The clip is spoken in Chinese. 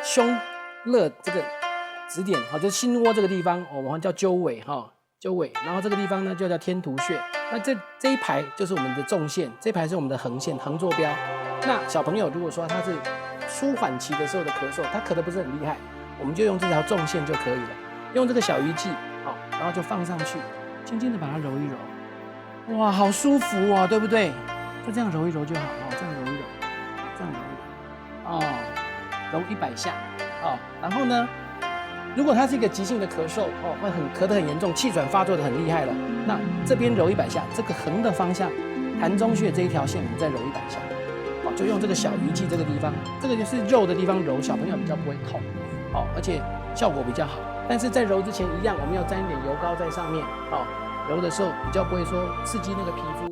胸肋这个指点，好，就是心窝这个地方，我们叫鸠尾哈，鸠尾。然后这个地方呢就叫天突穴。那这一排就是我们的纵线，这一排是我们的横线，横坐标。那小朋友如果说他是舒缓期的时候的咳嗽，他咳得不是很厉害，我们就用这条纵线就可以了。用这个小鱼际，好，然后就放上去，轻轻的把它揉一揉。哇，好舒服哦，对不对？就这样揉一揉就好哦，这样揉一揉，这样揉一揉，哦，揉100下，哦，然后呢，如果它是一个急性的咳嗽，哦，会咳得很严重，气喘发作的很厉害了，那这边揉100下，这个横的方向，膻中穴这一条线，我们再揉100下，哦，就用这个小鱼际这个地方，这个就是肉的地方揉，小朋友比较不会痛，哦，而且效果比较好。但是在揉之前一样，我们要沾一点油膏在上面，哦，揉的时候比较不会说刺激那个皮肤。